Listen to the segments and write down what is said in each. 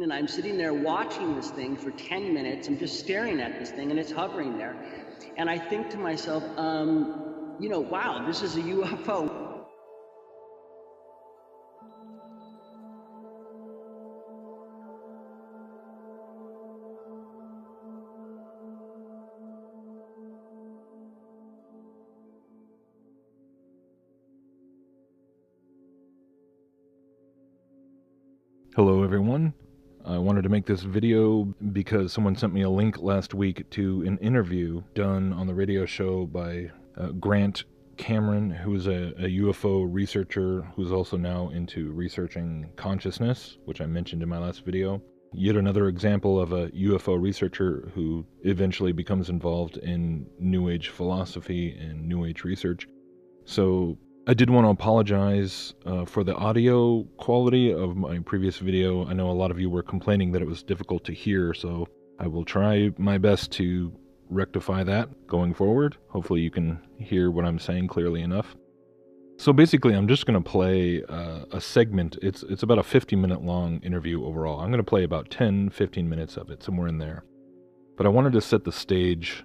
And I'm sitting there watching this thing for 10 minutes. I'm just staring at this thing, and it's hovering there. And I think to myself, wow, this is a UFO. Hello everyone. I wanted to make this video because someone sent me a link last week to an interview done on the radio show by Grant Cameron, who's a UFO researcher who's also now into researching consciousness, which I mentioned in my last video. Yet another example of a UFO researcher who eventually becomes involved in New Age philosophy and New Age research. So I did want to apologize for the audio quality of my previous video. I know a lot of you were complaining that it was difficult to hear, so I will try my best to rectify that going forward. Hopefully you can hear what I'm saying clearly enough. So basically I'm just going to play a segment. It's about a 50-minute long interview overall. I'm going to play about 10-15 minutes of it, somewhere in there. But I wanted to set the stage,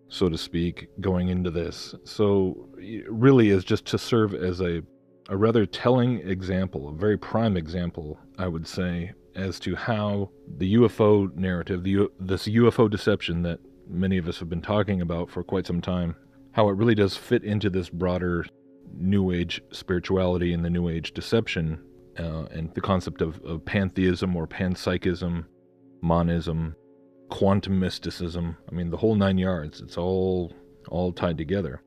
so to speak, going into this. So it really is just to serve as a rather telling example, a very prime example, I would say, as to how the UFO narrative, this UFO deception that many of us have been talking about for quite some time, how it really does fit into this broader New Age spirituality and the New Age deception, and the concept of pantheism or panpsychism, monism, quantum mysticism. I mean, the whole 9 yards. It's all tied together.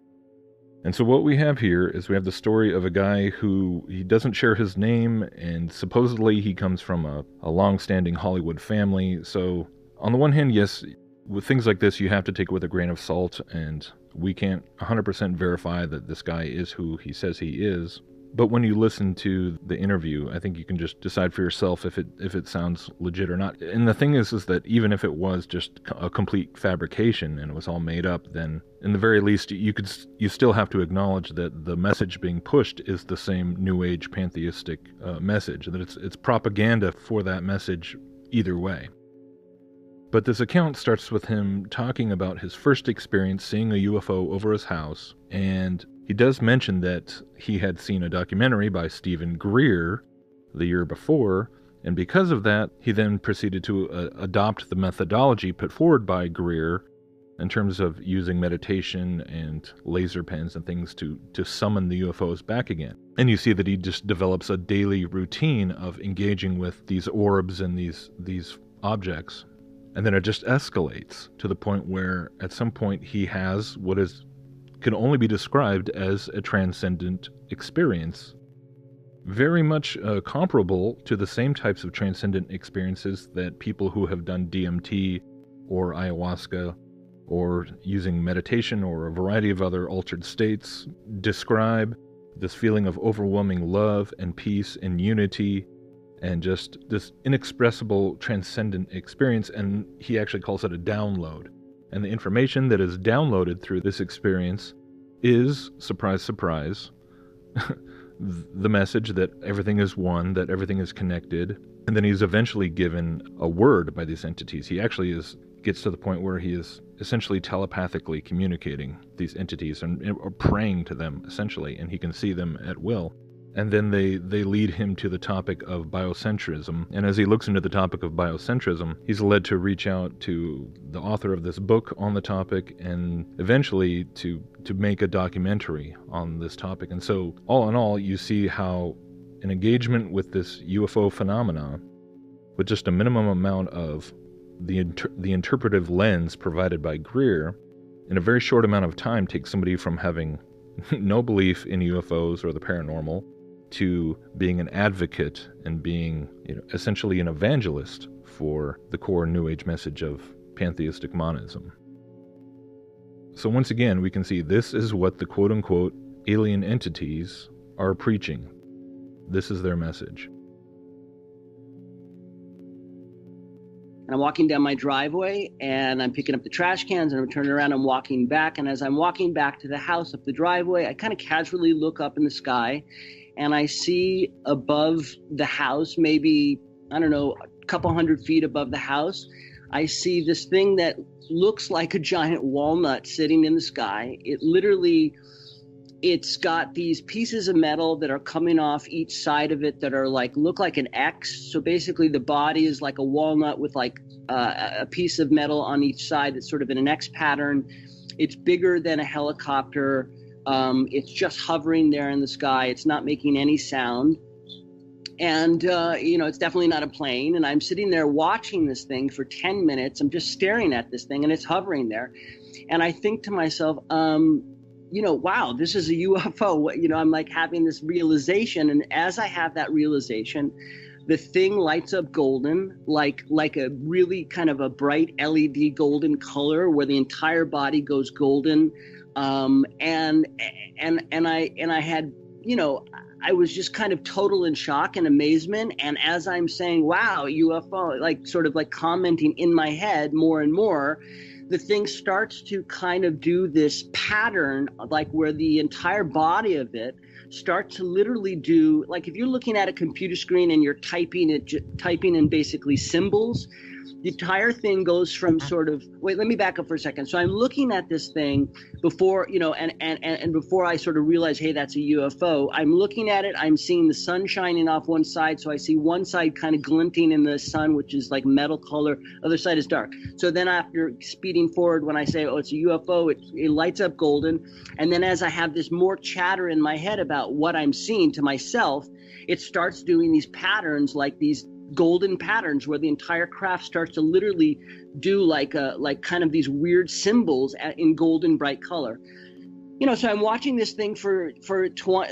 And so what we have here is we have the story of a guy who, he doesn't share his name, and supposedly he comes from a long-standing Hollywood family. So on the one hand, yes, with things like this, you have to take it with a grain of salt, and we can't 100% verify that this guy is who he says he is. But when you listen to the interview, I think you can just decide for yourself if it sounds legit or not. And the thing is that even if it was just a complete fabrication and it was all made up, then in the very least you still have to acknowledge that the message being pushed is the same New Age pantheistic message, that it's propaganda for that message either way. But this account starts with him talking about his first experience seeing a UFO over his house, and he does mention that he had seen a documentary by Stephen Greer the year before, and because of that, he then proceeded to adopt the methodology put forward by Greer in terms of using meditation and laser pens and things to summon the UFOs back again. And you see that he just develops a daily routine of engaging with these orbs and these objects. And then it just escalates to the point where at some point he has what can only be described as a transcendent experience, very much comparable to the same types of transcendent experiences that people who have done DMT or ayahuasca or using meditation or a variety of other altered states describe. This feeling of overwhelming love and peace and unity and just this inexpressible transcendent experience, and he actually calls it a download. And the information that is downloaded through this experience is, surprise, surprise, the message that everything is one, that everything is connected. And then he's eventually given a word by these entities. He actually gets to the point where he is essentially telepathically communicating these entities or praying to them, essentially, and he can see them at will. And then they lead him to the topic of biocentrism. And as he looks into the topic of biocentrism, he's led to reach out to the author of this book on the topic and eventually to make a documentary on this topic. And so all in all, you see how an engagement with this UFO phenomena, with just a minimum amount of the interpretive lens provided by Greer, in a very short amount of time takes somebody from having no belief in UFOs or the paranormal to being an advocate and being, essentially an evangelist for the core New Age message of pantheistic monism. So once again, we can see this is what the quote-unquote alien entities are preaching. This is their message. And I'm walking down my driveway, and I'm picking up the trash cans, and I'm turning around, I'm walking back. And as I'm walking back to the house up the driveway, I kind of casually look up in the sky, and I see above the house, maybe, couple 100 feet above the house, I see this thing that looks like a giant walnut sitting in the sky. It's got these pieces of metal that are coming off each side of it that are look like an X. So basically the body is like a walnut with a piece of metal on each side that's sort of in an X pattern. It's bigger than a helicopter. It's just hovering there in the sky. It's not making any sound. And, it's definitely not a plane. And I'm sitting there watching this thing for 10 minutes. I'm just staring at this thing and it's hovering there. And I think to myself, wow, this is a UFO. I'm having this realization. And as I have that realization, the thing lights up golden, like a really kind of a bright LED golden color where the entire body goes golden. And I had, I was just kind of total in shock and amazement. And as I'm saying, wow, UFO, sort of commenting in my head more and more, the thing starts to kind of do this pattern, where the entire body of it starts to literally do, if you're looking at a computer screen and you're typing in basically symbols, the entire thing goes from sort of, wait, let me back up for a second. So I'm looking at this thing before, and before I sort of realize, hey, that's a UFO, I'm looking at it, I'm seeing the sun shining off one side. So I see one side kind of glinting in the sun, which is like metal color. Other side is dark. So then after speeding forward, when I say, oh, it's a UFO, it lights up golden. And then as I have this more chatter in my head about what I'm seeing to myself, it starts doing these patterns, like these golden patterns where the entire craft starts to literally do kind of these weird symbols in golden bright color. So I'm watching this thing for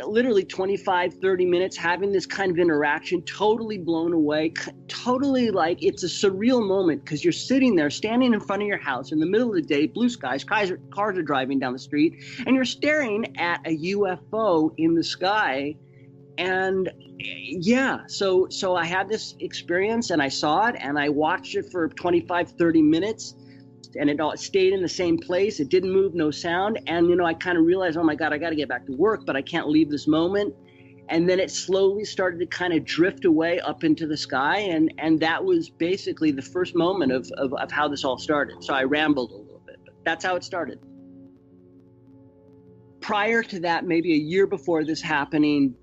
literally 25, 30 minutes, having this kind of interaction, totally blown away, totally it's a surreal moment because you're sitting there, standing in front of your house in the middle of the day, blue skies, cars are driving down the street, and you're staring at a UFO in the sky. And so I had this experience and I saw it and I watched it for 25, 30 minutes and it all stayed in the same place. It didn't move, no sound. And, I kind of realized, oh my God, I got to get back to work, but I can't leave this moment. And then it slowly started to kind of drift away up into the sky. And that was basically the first moment of how this all started. So I rambled a little bit, but that's how it started. Prior to that, maybe a year before this happening,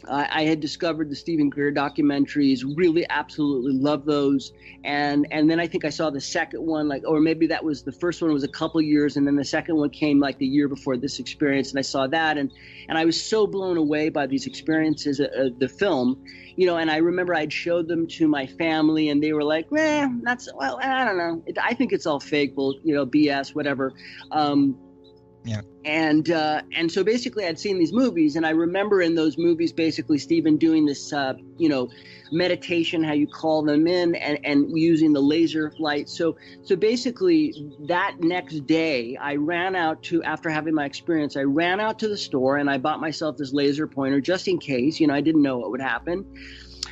I had discovered the Stephen Greer documentaries, really absolutely love those. And then I think I saw the second one, or maybe that was the first one was a couple years. And then the second one came the year before this experience. And I saw that. And I was so blown away by these experiences of the film, and I remember I'd showed them to my family and they were like, I don't know. I think it's all fake, BS, whatever. Yeah. And so basically I'd seen these movies and I remember in those movies basically Stephen doing this meditation, how you call them in, and using the laser light. So basically that next day I ran out to, after having my experience, I ran out to the store and I bought myself this laser pointer just in case, I didn't know what would happen.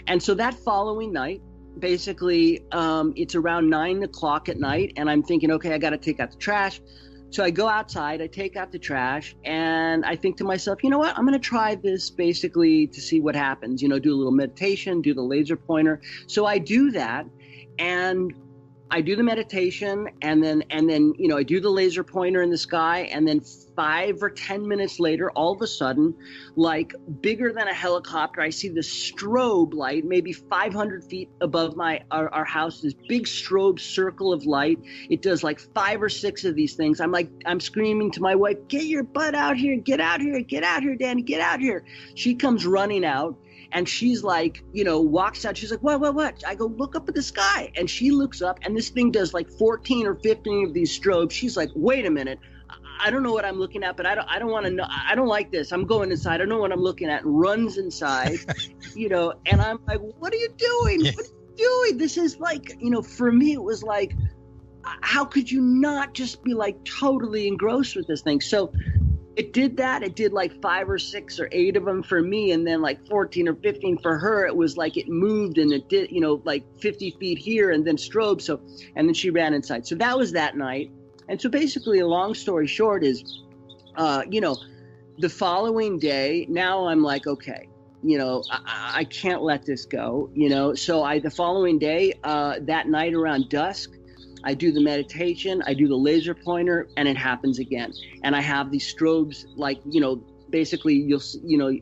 And so that following night, basically it's around 9 o'clock at night and I'm thinking, okay, I got to take out the trash. So I go outside, I take out the trash, and I think to myself, you know what, I'm going to try this basically to see what happens, do a little meditation, do the laser pointer. So I do that, and I do the meditation, and then I do the laser pointer in the sky, and then 5 or 10 minutes later, all of a sudden, bigger than a helicopter, I see this strobe light, maybe 500 feet above our house, this big strobe circle of light. It does 5 or 6 of these things. I'm screaming to my wife, get your butt out here, get out here, Danny, get out here. She comes running out. And she's walks out. She's like, what? I go, look up at the sky. And she looks up and this thing does 14 or 15 of these strobes. She's like, wait a minute. I don't know what I'm looking at, but I don't want to know. I don't like this. I'm going inside. I don't know what I'm looking at, and runs inside, and I'm like, what are you doing? What are you doing? This is for me, it was how could you not just be totally engrossed with this thing? So it did that. It did 5 or 6 or 8 of them for me. And then 14 or 15 for her. It was it moved and it did, 50 feet here and then strobe. So, and then she ran inside. So that was that night. And so basically a long story short is, the following day, now I'm okay, I can't let this go, So the following day, that night around dusk, I do the meditation, I do the laser pointer, and it happens again. And I have these strobes, like, basically you'll,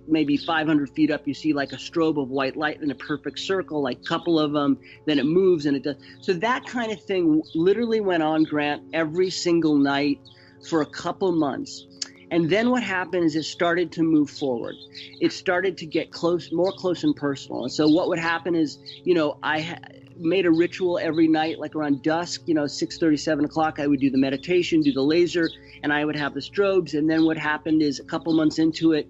maybe 500 feet up, you see like a strobe of white light in a perfect circle, like a couple of them, then it moves and it does. So that kind of thing literally went on, Grant, every single night for a couple months. And then what happened is it started to move forward. It started to get more close and personal. And so what would happen is, I made a ritual every night, like around dusk, 6:30, 7 o'clock, I would do the meditation, do the laser, and I would have the strobes. And then what happened is a couple months into it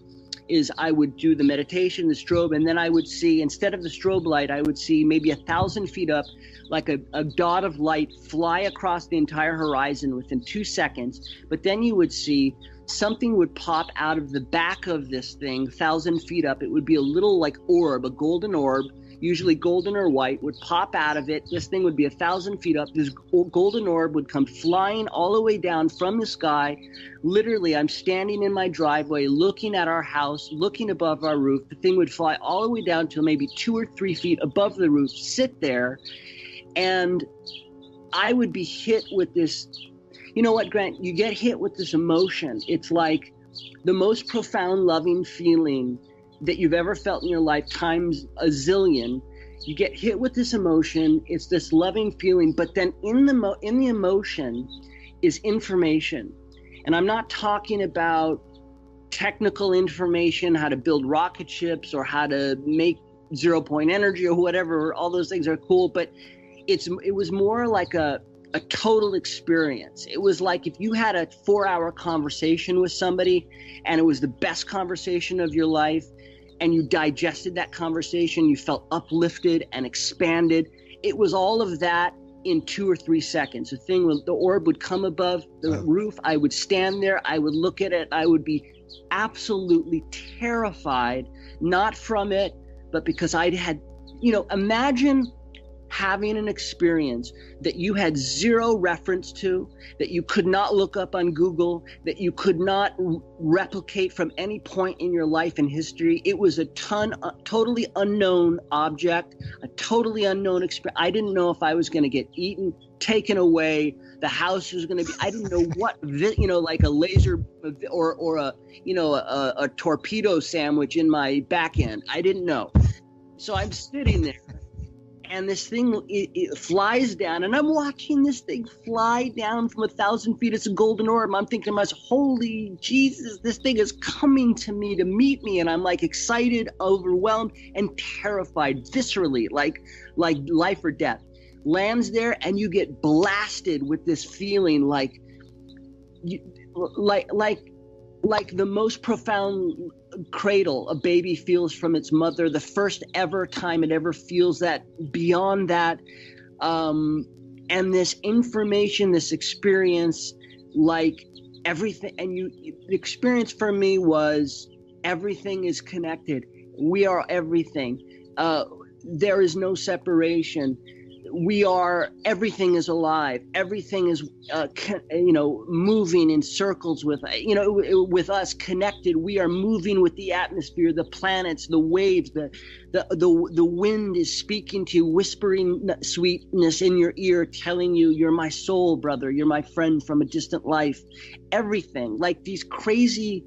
is I would do the meditation, the strobe, and then I would see, instead of the strobe light, I would see maybe 1,000 feet up, like a dot of light fly across the entire horizon within 2 seconds. But then you would see something would pop out of the back of this thing, 1,000 feet up. It would be a little like orb, a golden orb, usually golden or white, would pop out of it. This thing would be 1,000 feet up. This golden orb would come flying all the way down from the sky. Literally, I'm standing in my driveway, looking at our house, looking above our roof. The thing would fly all the way down to maybe 2 or 3 feet above the roof, sit there, and I would be hit with this. You know what, Grant? You get hit with this emotion. It's like the most profound, loving feeling that you've ever felt in your life times a zillion. You get hit with this emotion. It's this loving feeling, but then in the emotion is information. And I'm not talking about technical information, how to build rocket ships or how to make 0-point energy or whatever. All those things are cool, but it was more like a total experience. It was like if you had a 4-hour conversation with somebody and it was the best conversation of your life and you digested that conversation, you felt uplifted and expanded. It was all of that in 2 or 3 seconds. The orb would come above the roof. I would stand there. I would look at it. I would be absolutely terrified, not from it, but because I had, imagine having an experience that you had zero reference to, that you could not look up on Google, that you could not replicate from any point in your life and history. It was a totally unknown object, a totally unknown experience. I didn't know if I was going to get eaten, taken away, the house was going to be, I didn't know what, like a laser or a torpedo sandwich in my back end. I didn't know. So I'm sitting there. And this thing, it flies down, and I'm watching this thing fly down from 1,000 feet. It's a golden orb. I'm thinking to myself, holy Jesus, this thing is coming to me to meet me. And I'm like excited, overwhelmed, and terrified, viscerally, like life or death. Lands there, and you get blasted with this feeling like the most profound cradle a baby feels from its mother, the first ever time it ever feels that, beyond that, and this information, this experience, like everything. And the experience for me was everything is connected. We are everything. There is no separation. Everything is alive. Everything is, moving in circles with us, connected. We are moving with the atmosphere, the planets, the waves, the wind is speaking to you, whispering sweetness in your ear, telling you, you're my soul, brother. You're my friend from a distant life. Everything, like these crazy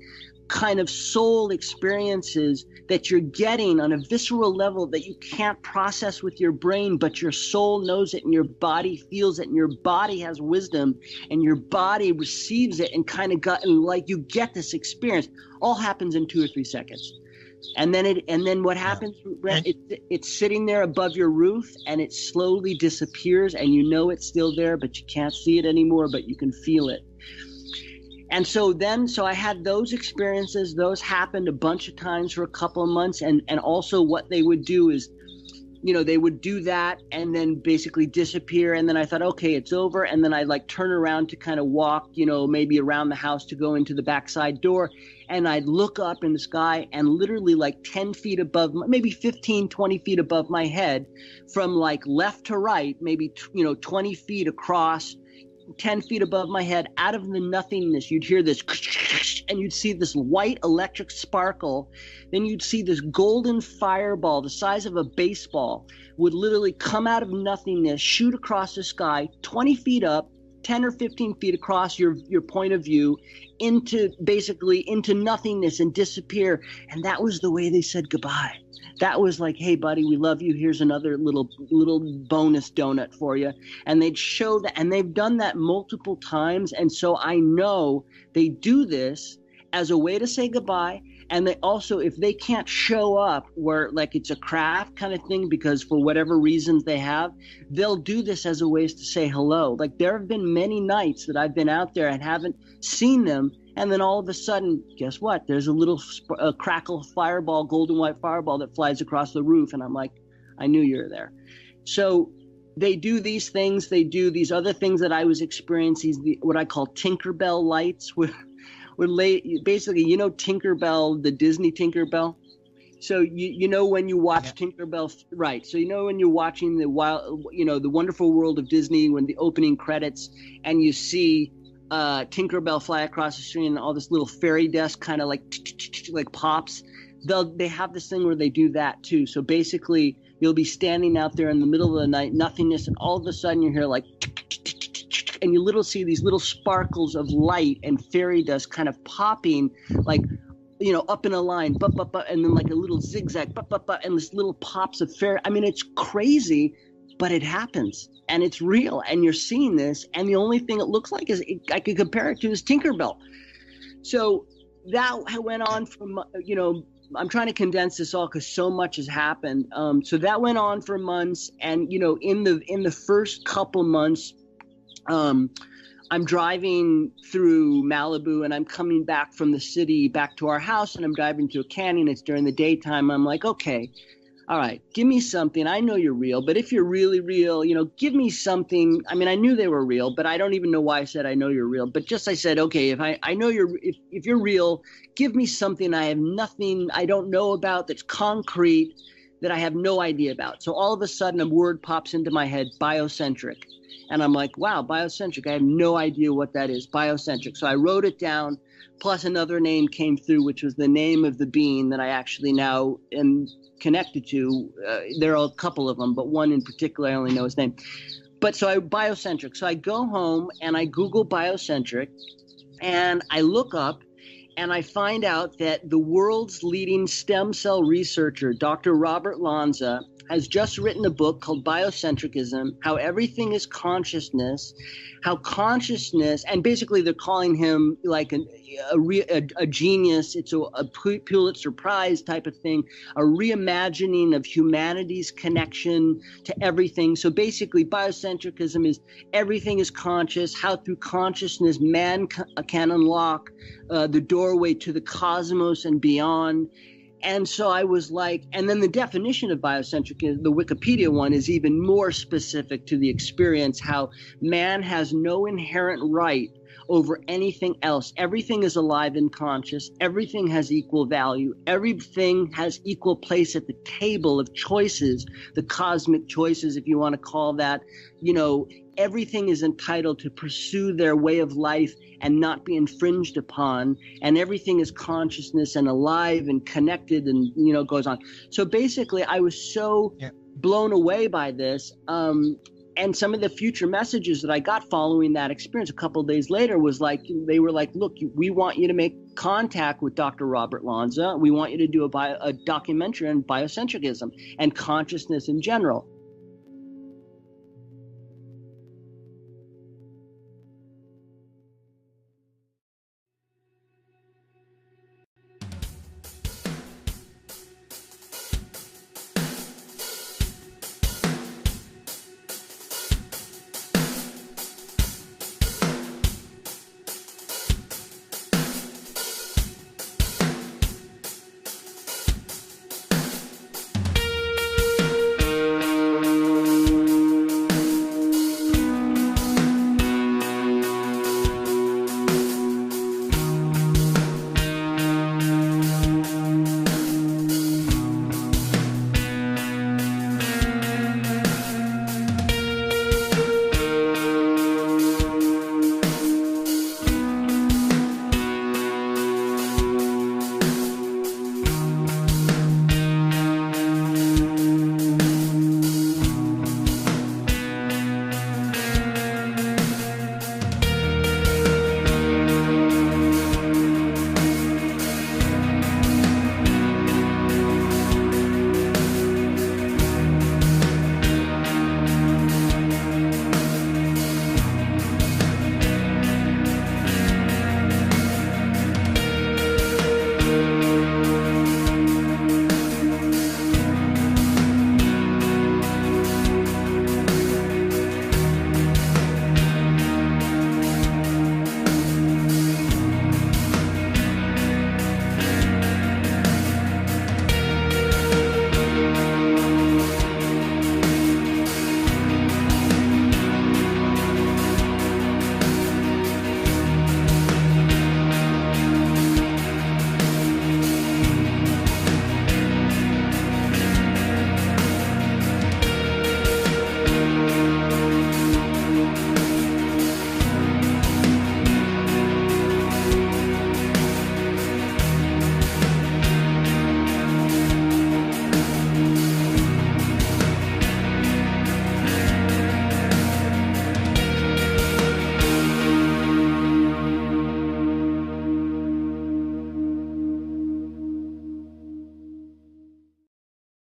kind of soul experiences that you're getting on a visceral level that you can't process with your brain, but your soul knows it and your body feels it and your body has wisdom and your body receives it and you get this experience. All happens in 2 or 3 seconds. And then what happens, Brent, it's sitting there above your roof and it slowly disappears and it's still there, but you can't see it anymore, but you can feel it. And so I had those experiences. Those happened a bunch of times for a couple of months. And also what they would do is, they would do that and then basically disappear. And then I thought, okay, it's over. And then I'd turn around to kind of walk, maybe around the house to go into the backside door. And I'd look up in the sky and literally 10 feet above, maybe 15, 20 feet above my head, from left to right, maybe, 20 feet across, 10 feet above my head, out of the nothingness, you'd hear this, and you'd see this white electric sparkle. Then you'd see this golden fireball the size of a baseball would literally come out of nothingness, shoot across the sky, 20 feet up, 10 or 15 feet across your point of view, into nothingness and disappear. And that was the way they said goodbye. That was like, hey, buddy, we love you. Here's another little bonus donut for you. And they'd show that, and they've done that multiple times. And so I know they do this as a way to say goodbye. And they also, if they can't show up where like it's a craft kind of thing, because for whatever reasons they have, they'll do this as a way to say hello. Like there have been many nights that I've been out there and haven't seen them. And then all of a sudden, guess what? There's a little crackle fireball, golden white fireball that flies across the roof. And I'm like, I knew you were there. So they do these things. They do these other things that I was experiencing, what I call Tinkerbell lights, basically, you know, Tinkerbell, the Disney Tinkerbell. So you know when you watch Tinkerbell, right? So you know when you're watching the Wonderful World of Disney, when the opening credits, and you see Tinkerbell fly across the screen, and all this little fairy dust kind of like pops. They have this thing where they do that too. So basically, you'll be standing out there in the middle of the night, nothingness, and all of a sudden you hear like, and you see these little sparkles of light and fairy dust kind of popping, like, you know, up in a line, and then like a little zigzag, and this little pops of fairy. I mean, it's crazy, but it happens, and it's real, and you're seeing this, and the only thing it looks like is I could compare it to is Tinkerbell. So that went on for, you know, I'm trying to condense this all because so much has happened. So that went on for months, and you know, in the first couple months, I'm driving through Malibu, and I'm coming back from the city back to our house, and I'm driving through a canyon. It's during the daytime. I'm like, okay, all right, give me something. I know you're real, but if you're really real, you know, give me something. I mean, I knew they were real, but I don't even know why I said I know you're real. But just I said, okay, if I know if you're real, give me something I don't know about that's concrete, that I have no idea about. So all of a sudden a word pops into my head, biocentric. And I'm like, wow, biocentric. I have no idea what that is, biocentric. So I wrote it down, plus another name came through, which was the name of the being that I actually now am connected to. There are a couple of them, but one in particular, I only know his name. But so biocentric. So I go home and I Google biocentric, and I look up, and I find out that the world's leading stem cell researcher, Dr. Robert Lanza, has just written a book called Biocentricism, How Everything is Consciousness, how consciousness, and basically they're calling him like a genius. It's a Pulitzer Prize type of thing, a reimagining of humanity's connection to everything. So basically biocentricism is everything is conscious, how through consciousness man can unlock the doorway to the cosmos and beyond. And so I was like, and then the definition of biocentric, the Wikipedia one, is even more specific to the experience, how man has no inherent right over anything else. Everything is alive and conscious. Everything has equal value. Everything has equal place at the table of choices, the cosmic choices, if you want to call that. You know, everything is entitled to pursue their way of life and not be infringed upon, and everything is consciousness and alive and connected, and you know, goes on. So basically I was so blown away by this, and some of the future messages that I got following that experience a couple of days later was like, they were like, look, we want you to make contact with Dr. Robert Lanza. We want you to do a documentary on biocentricism and consciousness in general.